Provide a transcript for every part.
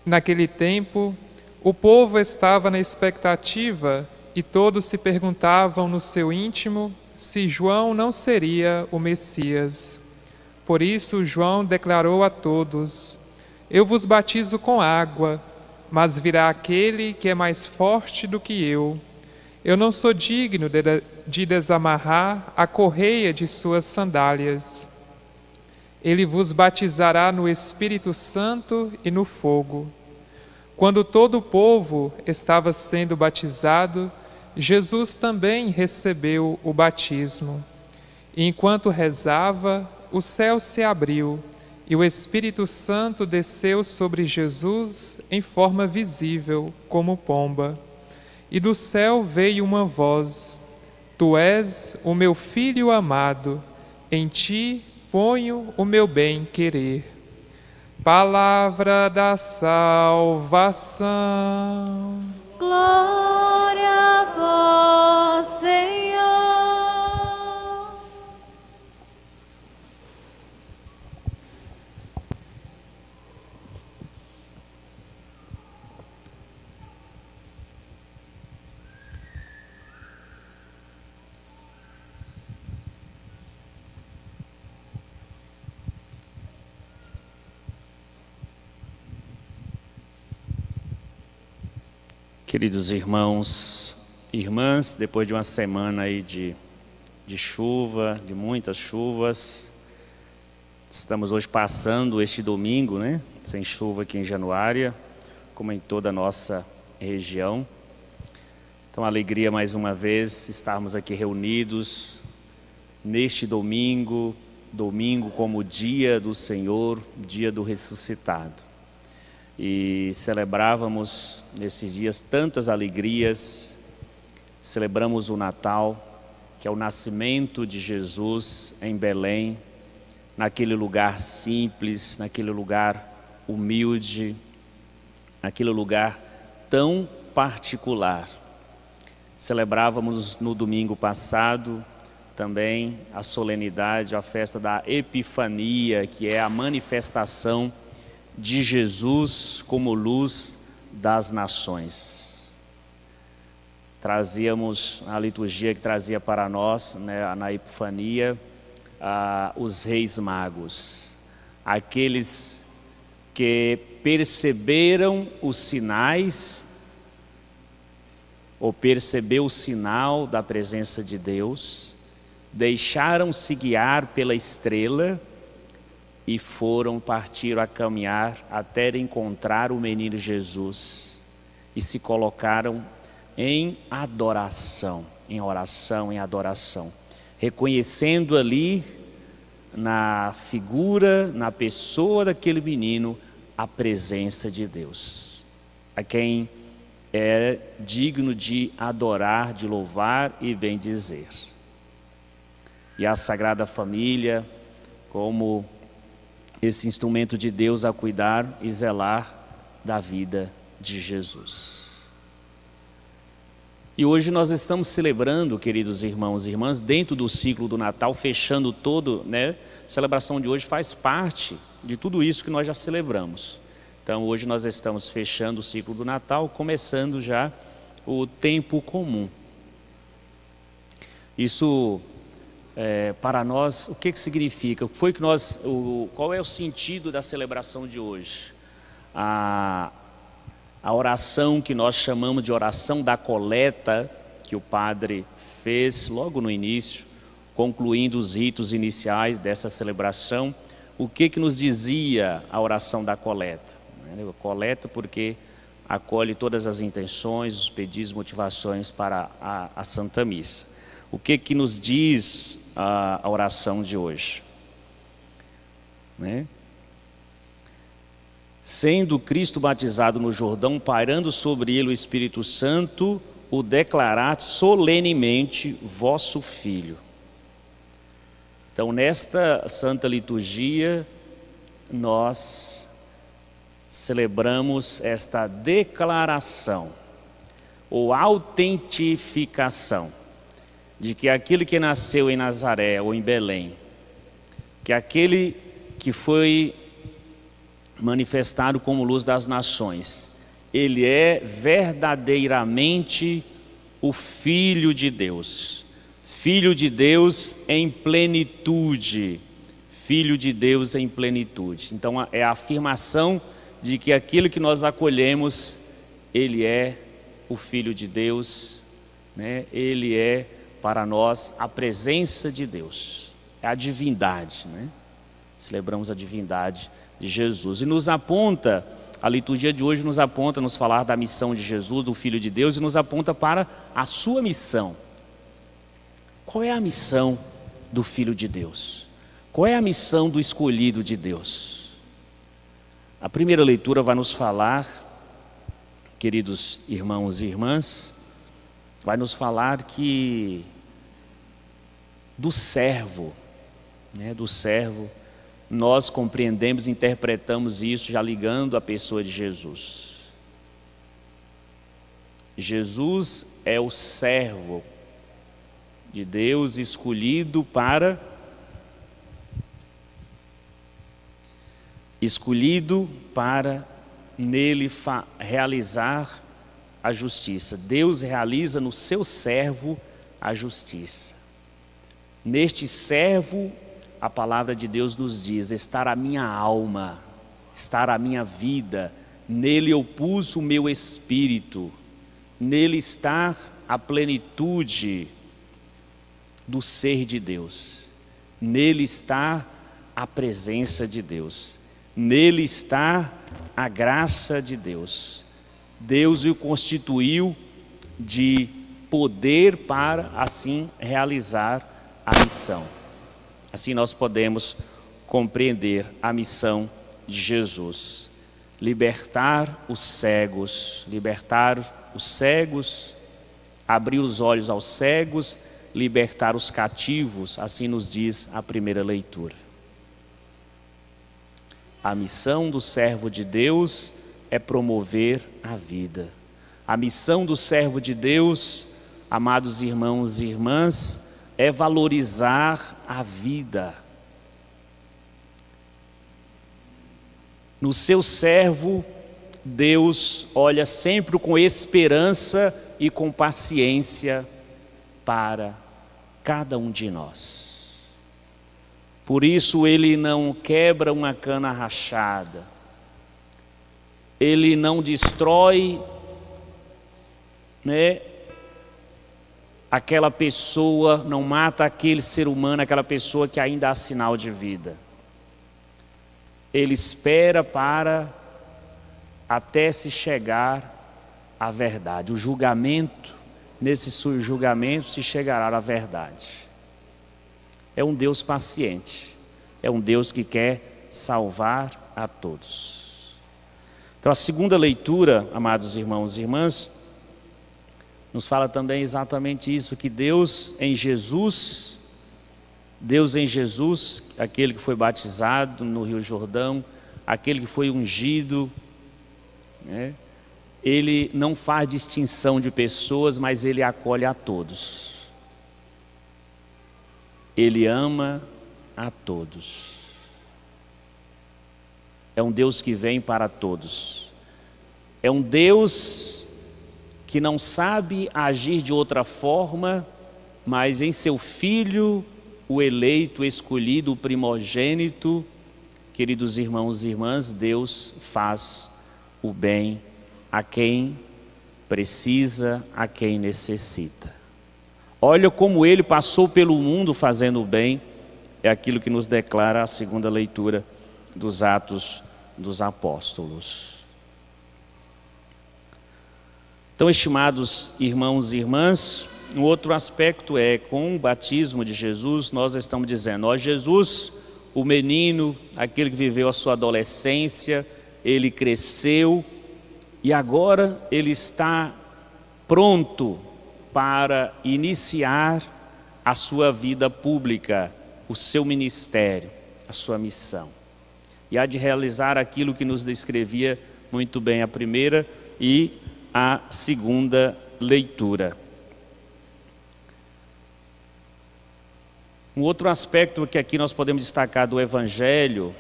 Naquele tempo, o povo estava na expectativa e todos se perguntavam no seu íntimo se João não seria o Messias. Por isso, João declarou a todos: Eu vos batizo com água, mas virá aquele que é mais forte do que eu. Eu não sou digno de desamarrar a correia de suas sandálias. Ele vos batizará no Espírito Santo e no fogo. Quando todo o povo estava sendo batizado, Jesus também recebeu o batismo. E enquanto rezava, o céu se abriu e o Espírito Santo desceu sobre Jesus em forma visível, como pomba. E do céu veio uma voz: Tu és o meu Filho amado, em ti ponho o meu bem-querer. Palavra da salvação. Glória a vós, Senhor. Queridos irmãos e irmãs, depois de uma semana aí de chuva, de muitas chuvas, estamos hoje passando este domingo, né? Sem chuva aqui em Januária, como em toda a nossa região. Então, alegria mais uma vez estarmos aqui reunidos neste domingo como dia do Senhor, dia do ressuscitado. E celebrávamos nesses dias tantas alegrias, celebramos o Natal, que é o nascimento de Jesus em Belém, naquele lugar simples, naquele lugar humilde, naquele lugar tão particular. Celebrávamos no domingo passado também a solenidade, a festa da Epifania, que é a manifestação de Jesus como luz das nações. Trazíamos a liturgia que trazia para nós, né, na Epifania, os reis magos, aqueles que perceberam os sinais, ou percebeu o sinal da presença de Deus, deixaram-se guiar pela estrela e partiram a caminhar até encontrar o menino Jesus e se colocaram em adoração, em oração, em adoração, reconhecendo ali na figura, na pessoa daquele menino, a presença de Deus, a quem é digno de adorar, de louvar e bendizer. E a Sagrada Família, como esse instrumento de Deus a cuidar e zelar da vida de Jesus. E hoje nós estamos celebrando, queridos irmãos e irmãs, dentro do ciclo do Natal, fechando todo, né? A celebração de hoje faz parte de tudo isso que nós já celebramos. Então hoje nós estamos fechando o ciclo do Natal, começando já o tempo comum. Isso para nós, o que significa? Qual é o sentido da celebração de hoje? A oração que nós chamamos de oração da coleta, que o padre fez logo no início, concluindo os ritos iniciais dessa celebração. O que nos dizia a oração da coleta? Coleta porque acolhe todas as intenções, os pedidos, motivações para a Santa Missa. O que nos diz a oração de hoje? Né? Sendo Cristo batizado no Jordão, pairando sobre ele o Espírito Santo, o declarate solenemente vosso Filho. Então, nesta Santa Liturgia, nós celebramos esta declaração, ou autentificação, de que aquele que nasceu em Nazaré ou em Belém, que aquele que foi manifestado como luz das nações. Ele é verdadeiramente o Filho de Deus. Filho de Deus em plenitude. Filho de Deus em plenitude. Então é a afirmação de que aquilo que nós acolhemos, Ele é o Filho de Deus, né? Ele é para nós a presença de Deus, é a divindade, né? Celebramos a divindade de Jesus. E nos aponta, a liturgia de hoje nos aponta, nos falar da missão de Jesus, do Filho de Deus, e nos aponta para a sua missão. Qual é a missão do Filho de Deus? Qual é a missão do escolhido de Deus? A primeira leitura vai nos falar, queridos irmãos e irmãs, vai nos falar que do servo, né, do servo, nós compreendemos, interpretamos isso já ligando a pessoa de Jesus. Jesus é o servo de Deus escolhido para nele realizar a justiça. Deus realiza no seu servo a justiça. Neste servo, a palavra de Deus nos diz: estar a minha alma, estar a minha vida, nele eu pus o meu espírito, nele está a plenitude do ser de Deus, nele está a presença de Deus, nele está a graça de Deus. Deus o constituiu de poder para assim realizar a missão. Assim nós podemos compreender a missão de Jesus: libertar os cegos, abrir os olhos aos cegos, libertar os cativos, assim nos diz a primeira leitura. A missão do servo de Deus é promover a vida. A missão do servo de Deus, amados irmãos e irmãs, é valorizar a vida. No seu servo, Deus olha sempre com esperança e com paciência para cada um de nós. Por isso Ele não quebra uma cana rachada, Ele não destrói, né, aquela pessoa, não mata aquele ser humano, aquela pessoa que ainda há sinal de vida. Ele espera para até se chegar à verdade. O julgamento, nesse julgamento se chegará à verdade. É um Deus paciente, é um Deus que quer salvar a todos. Então a segunda leitura, amados irmãos e irmãs, nos fala também exatamente isso, que Deus em Jesus, aquele que foi batizado no Rio Jordão, aquele que foi ungido, né, Ele não faz distinção de pessoas, mas Ele acolhe a todos. Ele ama a todos. É um Deus que vem para todos. É um Deus que não sabe agir de outra forma, mas em seu Filho, o eleito, o escolhido, o primogênito, queridos irmãos e irmãs, Deus faz o bem a quem precisa, a quem necessita. Olha como Ele passou pelo mundo fazendo o bem, é aquilo que nos declara a segunda leitura dos Atos dos Apóstolos. Então, estimados irmãos e irmãs, um outro aspecto é, com o batismo de Jesus, nós estamos dizendo: ó Jesus, o menino, aquele que viveu a sua adolescência, ele cresceu e agora ele está pronto para iniciar a sua vida pública, o seu ministério, a sua missão. E há de realizar aquilo que nos descrevia muito bem a primeira e a segunda leitura. Um Um outro aspecto que aqui nós podemos destacar do Evangelho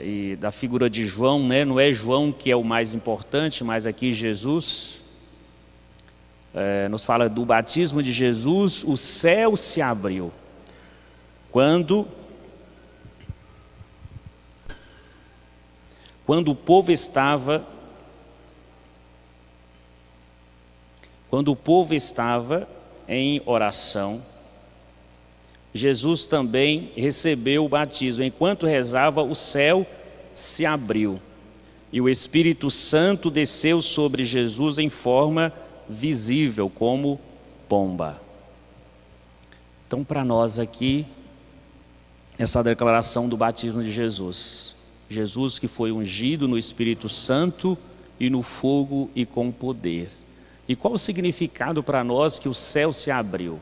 e da figura de João, né? Não é João que é o mais importante, mas aqui Jesus nos fala do batismo de Jesus. O céu se abriu quando o povo estava em oração. Jesus também recebeu o batismo. Enquanto rezava, o céu se abriu e o Espírito Santo desceu sobre Jesus em forma visível, como pomba. Então, para nós aqui, essa declaração do batismo de Jesus. Jesus que foi ungido no Espírito Santo e no fogo e com poder. E qual o significado para nós que o céu se abriu?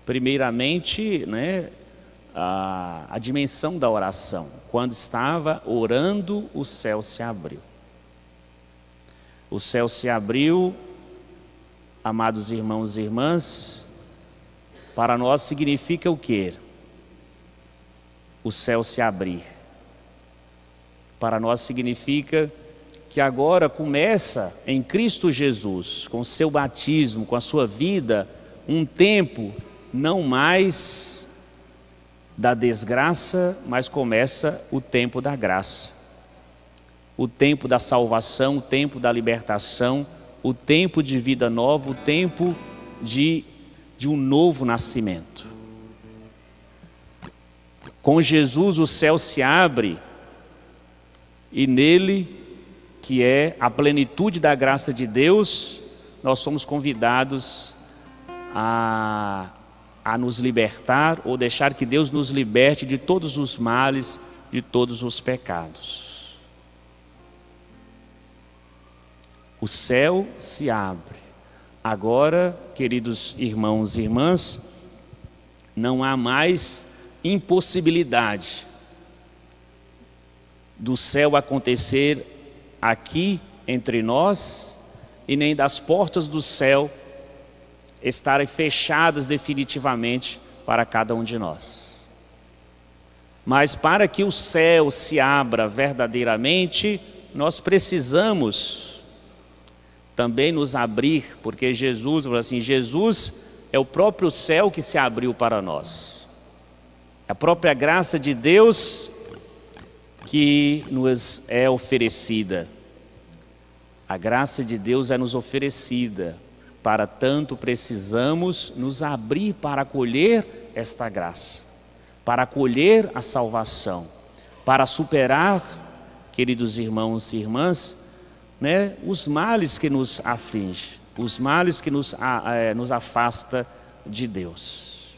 Primeiramente, né, a dimensão da oração. Quando estava orando, o céu se abriu. O céu se abriu, amados irmãos e irmãs, para nós significa o quê? O céu se abrir. Para nós significa que agora começa em Cristo Jesus, com o seu batismo, com a sua vida, um tempo não mais da desgraça, mas começa o tempo da graça, o tempo da salvação, o tempo da libertação, o tempo de vida nova, o tempo de um novo nascimento. Com Jesus o céu se abre e nele, que é a plenitude da graça de Deus, nós somos convidados a nos libertar, ou deixar que Deus nos liberte de todos os males, de todos os pecados. O céu se abre. Agora, queridos irmãos e irmãs, não há mais impossibilidade do céu acontecer aqui entre nós, e nem das portas do céu estarem fechadas definitivamente para cada um de nós. Mas para que o céu se abra verdadeiramente, nós precisamos também nos abrir, porque Jesus, Jesus é o próprio céu que se abriu para nós. A própria graça de Deus que nos é oferecida. A graça de Deus é nos oferecida. Para tanto, precisamos nos abrir para acolher esta graça, para acolher a salvação, para superar, queridos irmãos e irmãs, né, os males que nos afligem, os males que nos afasta de Deus.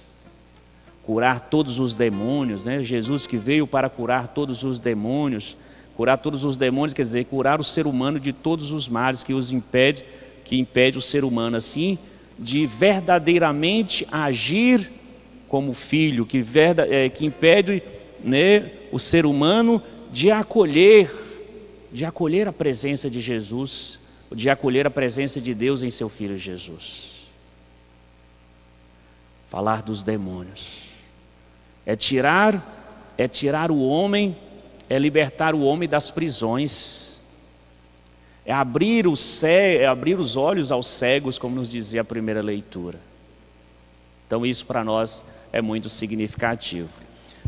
Curar todos os demônios, né? Jesus que veio para curar todos os demônios. Curar todos os demônios quer dizer curar o ser humano de todos os males que impede o ser humano assim de verdadeiramente agir como filho, que impede, né, o ser humano de acolher a presença de Jesus, de acolher a presença de Deus em seu Filho Jesus. Falar dos demônios é tirar o homem, é libertar o homem das prisões, é abrir os olhos aos cegos, como nos dizia a primeira leitura. Então isso para nós é muito significativo.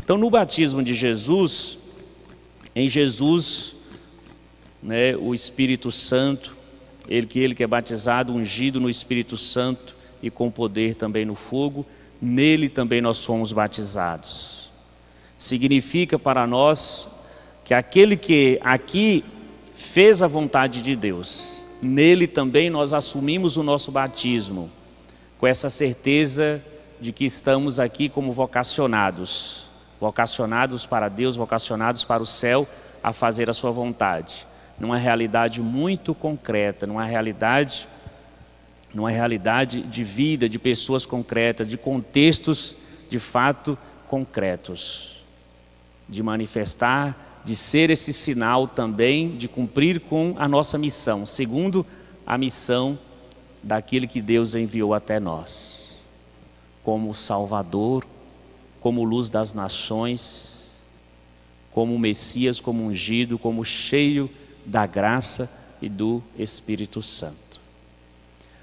Então no batismo de Jesus, em Jesus, né, o Espírito Santo, ele que é batizado, ungido no Espírito Santo e com poder também no fogo, nele também nós somos batizados. Significa para nós que aquele que aqui fez a vontade de Deus, nele também nós assumimos o nosso batismo, com essa certeza de que estamos aqui como vocacionados para Deus, vocacionados para o céu, a fazer a sua vontade, numa realidade muito concreta, numa realidade de vida, de pessoas concretas, de contextos de fato concretos, de manifestar, de ser esse sinal também, de cumprir com a nossa missão, segundo a missão daquele que Deus enviou até nós, como Salvador, como luz das nações, como Messias, como ungido, como cheio da graça e do Espírito Santo.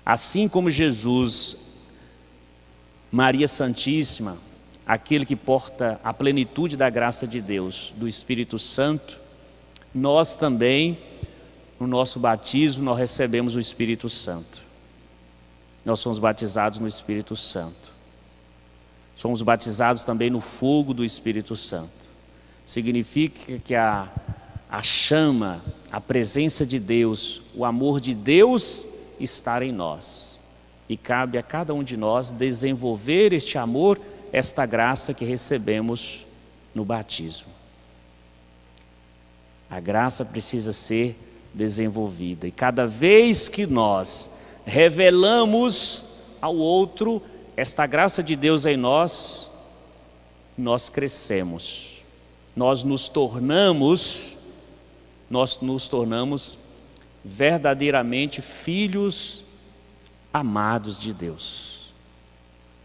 Assim como Jesus, Maria Santíssima, aquele que porta a plenitude da graça de Deus, do Espírito Santo, nós também, no nosso batismo, nós recebemos o Espírito Santo. Nós somos batizados no Espírito Santo. Somos batizados também no fogo do Espírito Santo. Significa que a chama, a presença de Deus, o amor de Deus está em nós. E cabe a cada um de nós desenvolver este amor, esta graça que recebemos no batismo. A graça precisa ser desenvolvida. E cada vez que nós revelamos ao outro esta graça de Deus em nós, nós crescemos. Nós nos tornamos verdadeiramente filhos amados de Deus.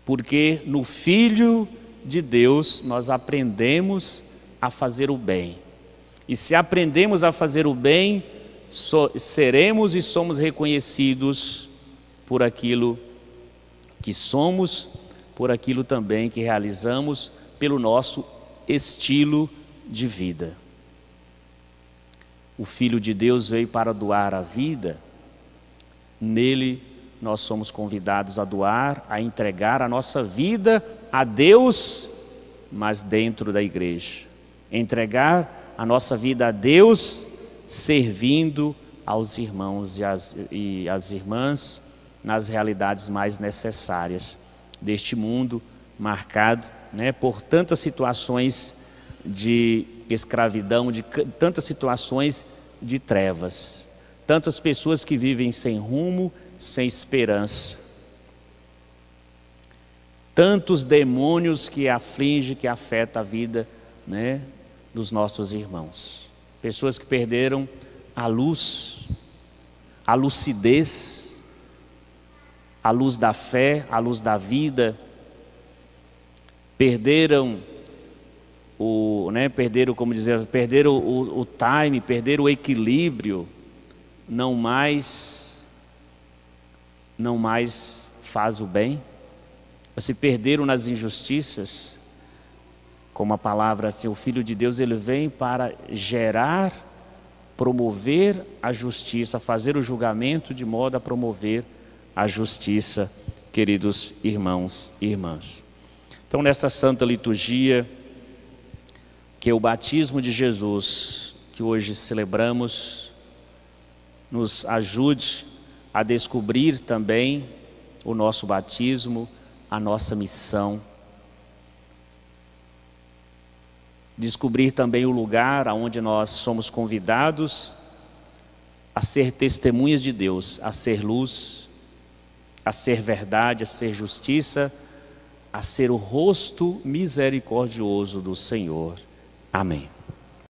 Porque no Filho de Deus nós aprendemos a fazer o bem. E se aprendemos a fazer o bem, seremos e somos reconhecidos por aquilo que somos, por aquilo também que realizamos, pelo nosso estilo de vida. O Filho de Deus veio para doar a vida. Nele nós somos convidados a doar, a entregar a nossa vida a Deus, mas dentro da igreja. Entregar a nossa vida a Deus, servindo aos irmãos e às irmãs nas realidades mais necessárias deste mundo marcado, por tantas situações de escravidão, de tantas situações de trevas, tantas pessoas que vivem sem rumo, sem esperança, tantos demônios que afligem, que afetam a vida dos nossos irmãos, pessoas que perderam a luz, a lucidez, a luz da fé, a luz da vida, perderam o time, perderam o equilíbrio, não mais faz o bem, se perderam nas injustiças, como a palavra assim, o Filho de Deus ele vem para gerar, promover a justiça, fazer o julgamento de modo a promover a justiça, queridos irmãos e irmãs. Então, nesta santa liturgia, que o batismo de Jesus, que hoje celebramos, nos ajude a descobrir também o nosso batismo, a nossa missão. Descobrir também o lugar aonde nós somos convidados a ser testemunhas de Deus, a ser luz, a ser verdade, a ser justiça, a ser o rosto misericordioso do Senhor. Amém.